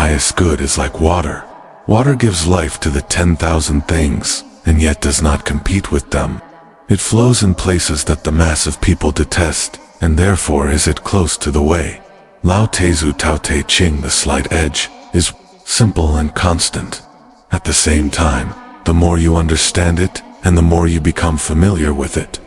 highest good is like water. Water gives life to the 10,000 things, and yet does not compete with them. It flows in places that the mass of people detest, and therefore is it close to the way. Lao Tzu Tao Te Ching, the slight edge, is simple and constant. At the same time, the more you understand it, and the more you become familiar with it,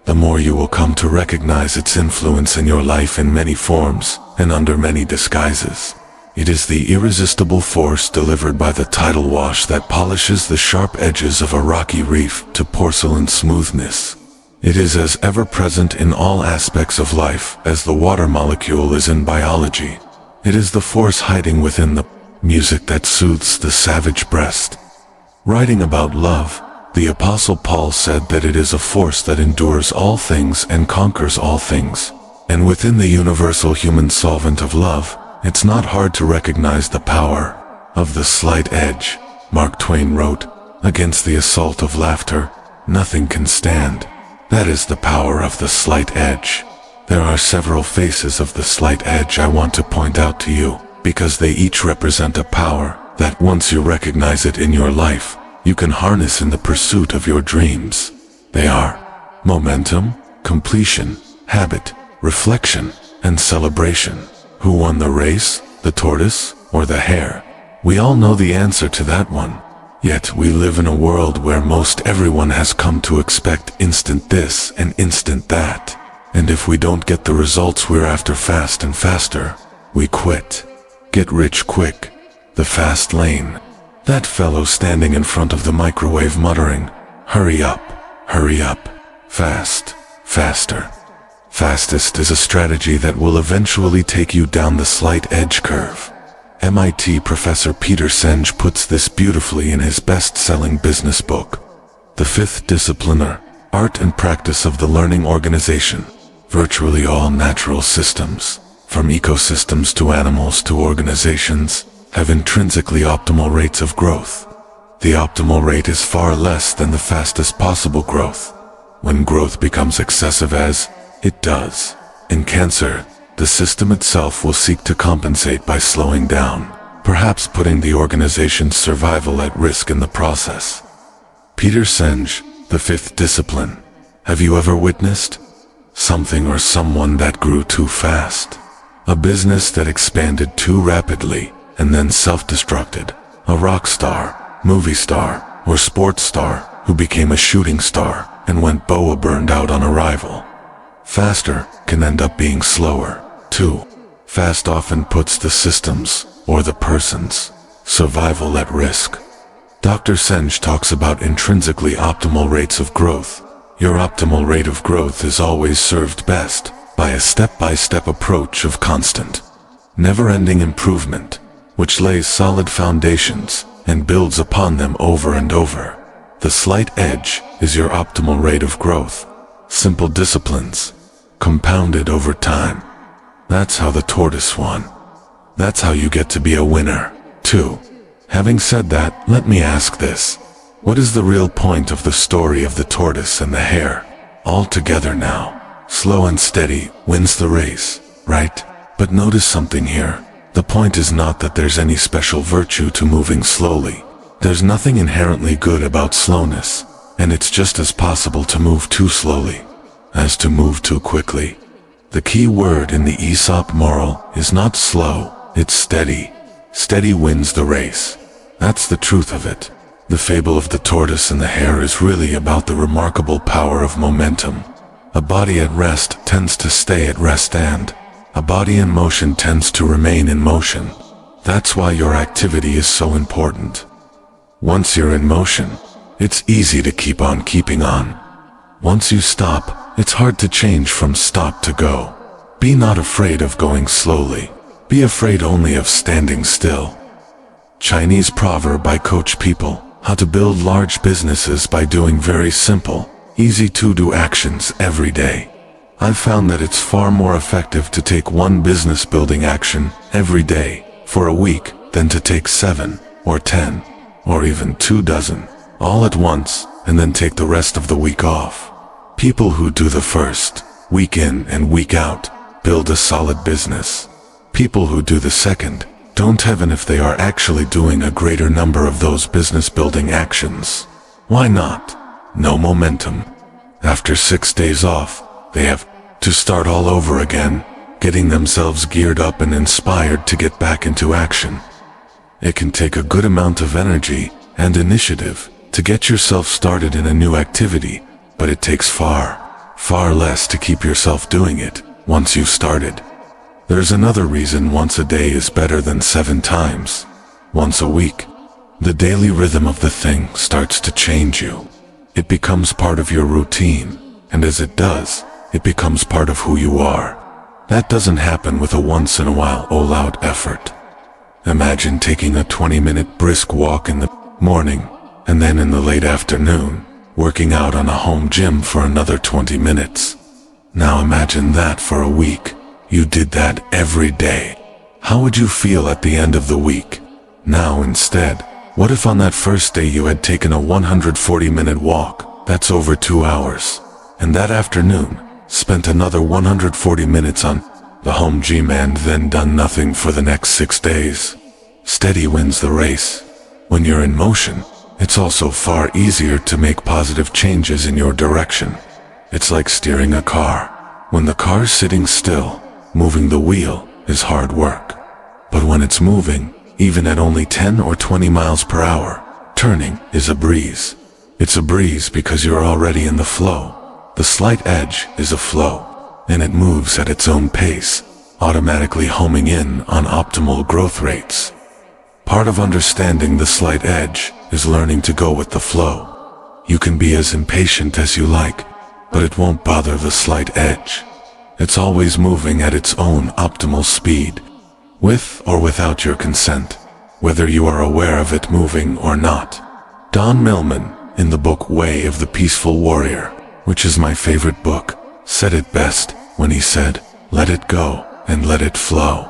the more you will come to recognize its influence in your life in many forms, and under many disguises. It is the irresistible force delivered by the tidal wash that polishes the sharp edges of a rocky reef to porcelain smoothness. It is as ever-present in all aspects of life as the water molecule is in biology. It is the force hiding within the music that soothes the savage breast. Writing about love, the Apostle Paul said that it is a force that endures all things and conquers all things. And within the universal human solvent of love, it's not hard to recognize the power of the slight edge. Mark Twain wrote, "Against the assault of laughter, nothing can stand." That is the power of the slight edge. There are several faces of the slight edge I want to point out to you, because they each represent a power that once you recognize it in your life, you can harness in the pursuit of your dreams. They are momentum, completion, habit, reflection, and celebration. Who won the race, the tortoise, or the hare? We all know the answer to that one. Yet we live in a world where most everyone has come to expect instant this and instant that. And if we don't get the results we're after fast and faster, we quit. Get rich quick. The fast lane. That fellow standing in front of the microwave muttering, hurry up, fast, faster. Fastest is a strategy that will eventually take you down the slight edge curve. MIT professor Peter Senge puts this beautifully in his best-selling business book, The Fifth Discipliner, Art and Practice of the Learning Organization. Virtually all natural systems, from ecosystems to animals to organizations, have intrinsically optimal rates of growth. The optimal rate is far less than the fastest possible growth. When growth becomes excessive, as it does in cancer, the system itself will seek to compensate by slowing down, perhaps putting the organization's survival at risk in the process. Peter Senge, The Fifth Discipline. Have you ever witnessed something or someone that grew too fast? A business that expanded too rapidly and then self-destructed. A rock star, movie star, or sports star who became a shooting star and went boa burned out on arrival. Faster can end up being slower, too. Fast often puts the system's, or the person's, survival at risk. Dr. Senge talks about intrinsically optimal rates of growth. Your optimal rate of growth is always served best by a step-by-step approach of constant, never-ending improvement, which lays solid foundations and builds upon them over and over. The slight edge is your optimal rate of growth. Simple disciplines, compounded over time. That's how the tortoise won. That's how you get to be a winner, too. Having said that, let me ask this. What is the real point of the story of the tortoise and the hare? All together now. Slow and steady wins the race, right? But notice something here. The point is not that there's any special virtue to moving slowly. There's nothing inherently good about slowness. And it's just as possible to move too slowly as to move too quickly. The key word in the Aesop moral is not slow, it's steady. Steady wins the race. That's the truth of it. The fable of the tortoise and the hare is really about the remarkable power of momentum. A body at rest tends to stay at rest, and a body in motion tends to remain in motion. That's why your activity is so important. Once you're in motion, it's easy to keep on keeping on. Once you stop, it's hard to change from stop to go. Be not afraid of going slowly. Be afraid only of standing still. Chinese proverb: I coach people how to build large businesses by doing very simple, easy-to-do actions every day. I've found that it's far more effective to take one business building action every day for a week than to take 7 or 10 or even 24 all at once and then take the rest of the week off. People who do the first, week in and week out, build a solid business. People who do the second, don't heaven if they are actually doing a greater number of those business-building actions. Why not? No momentum. After 6 days off, they have to start all over again, getting themselves geared up and inspired to get back into action. It can take a good amount of energy and initiative to get yourself started in a new activity, but it takes far less to keep yourself doing it once you've started. There's another reason once a day is better than 7 times. Once a week, the daily rhythm of the thing starts to change you. It becomes part of your routine, and as it does, it becomes part of who you are. That doesn't happen with a once-in-a-while all-out effort. Imagine taking a 20-minute brisk walk in the morning, and then in the late afternoon, working out on a home gym for another 20 minutes. Now imagine that for a week. You did that every day. How would you feel at the end of the week? Now instead, what if on that first day you had taken a 140-minute walk, that's over 2 hours, and that afternoon, spent another 140 minutes on the home gym and then done nothing for the next 6 days? Steady wins the race. When you're in motion, it's also far easier to make positive changes in your direction. It's like steering a car. When the car's sitting still, moving the wheel is hard work. But when it's moving, even at only 10 or 20 miles per hour, turning is a breeze. It's a breeze because you're already in the flow. The slight edge is a flow, and it moves at its own pace, automatically homing in on optimal growth rates. Part of understanding the slight edge is learning to go with the flow. You can be as impatient as you like, but it won't bother the slight edge. It's always moving at its own optimal speed, with or without your consent, whether you are aware of it moving or not. Don Millman, in the book Way of the Peaceful Warrior, which is my favorite book, said it best when he said, "Let it go and let it flow."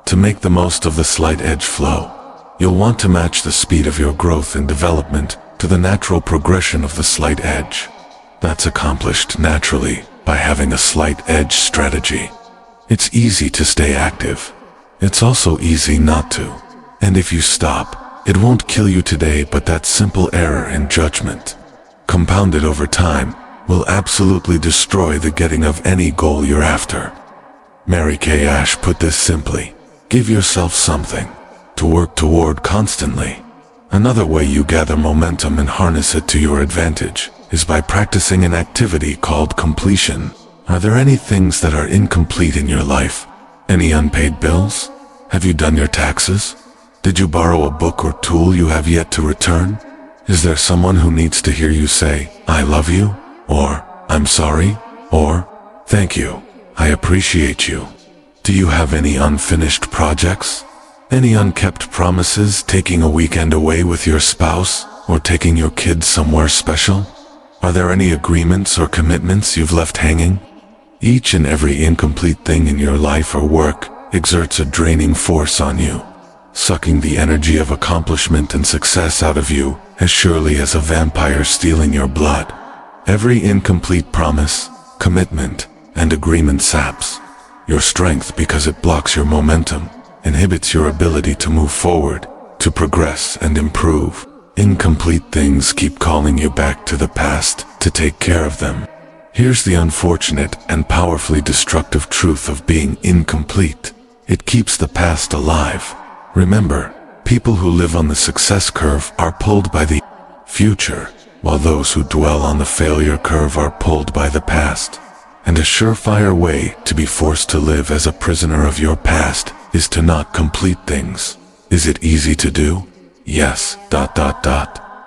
To make the most of the slight edge flow, you'll want to match the speed of your growth and development to the natural progression of the slight edge. That's accomplished naturally by having a slight edge strategy. It's easy to stay active. It's also easy not to. And if you stop, it won't kill you today, but that simple error in judgment, compounded over time, will absolutely destroy the getting of any goal you're after. Mary Kay Ash put this simply: give yourself something to work toward constantly. Another way you gather momentum and harness it to your advantage is by practicing an activity called completion. Are there any things that are incomplete in your life? Any unpaid bills? Have you done your taxes? Did you borrow a book or tool you have yet to return? Is there someone who needs to hear you say, "I love you," or "I'm sorry," or "Thank you, I appreciate you"? Do you have any unfinished projects? Any unkept promises, taking a weekend away with your spouse, or taking your kids somewhere special? Are there any agreements or commitments you've left hanging? Each and every incomplete thing in your life or work exerts a draining force on you, sucking the energy of accomplishment and success out of you as surely as a vampire stealing your blood. Every incomplete promise, commitment, and agreement saps your strength because it blocks your momentum, inhibits your ability to move forward, to progress and improve. Incomplete things keep calling you back to the past to take care of them. Here's the unfortunate and powerfully destructive truth of being incomplete. It keeps the past alive. Remember, people who live on the success curve are pulled by the future, while those who dwell on the failure curve are pulled by the past. And a surefire way to be forced to live as a prisoner of your past is to not complete things. Is it easy to do? Yes, ...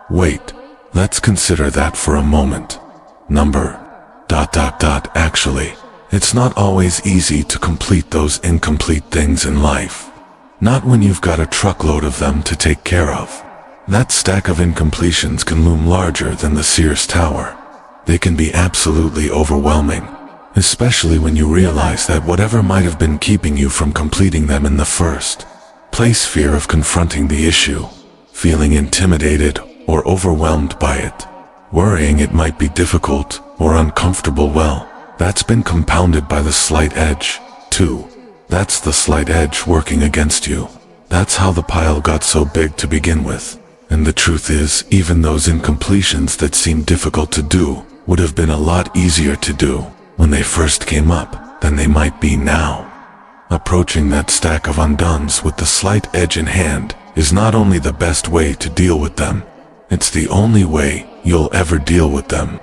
Wait, let's consider that for a moment. Actually, it's not always easy to complete those incomplete things in life. Not when you've got a truckload of them to take care of. That stack of incompletions can loom larger than the Sears Tower. They can be absolutely overwhelming, especially when you realize that whatever might have been keeping you from completing them in the first place, fear of confronting the issue, feeling intimidated or overwhelmed by it, worrying it might be difficult or uncomfortable, well, that's been compounded by the slight edge, too. That's the slight edge working against you. That's how the pile got so big to begin with. And the truth is, even those incompletions that seem difficult to do would have been a lot easier to do when they first came up than they might be now. Approaching that stack of undones with the slight edge in hand is not only the best way to deal with them, it's the only way you'll ever deal with them.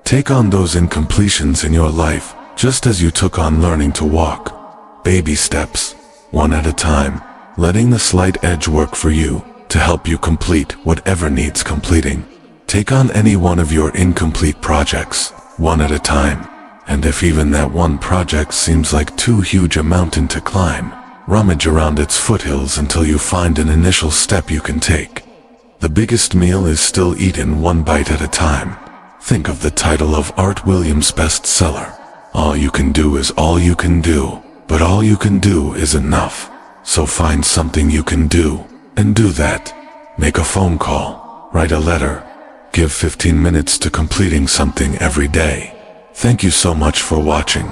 Take on those incompletions in your life just as you took on learning to walk. Baby steps, one at a time, letting the slight edge work for you to help you complete whatever needs completing. Take on any one of your incomplete projects, one at a time. And if even that one project seems like too huge a mountain to climb, rummage around its foothills until you find an initial step you can take. The biggest meal is still eaten one bite at a time. Think of the title of Art Williams' bestseller. All you can do is all you can do, but all you can do is enough. So find something you can do, and do that. Make a phone call, write a letter, give 15 minutes to completing something every day. Thank you so much for watching.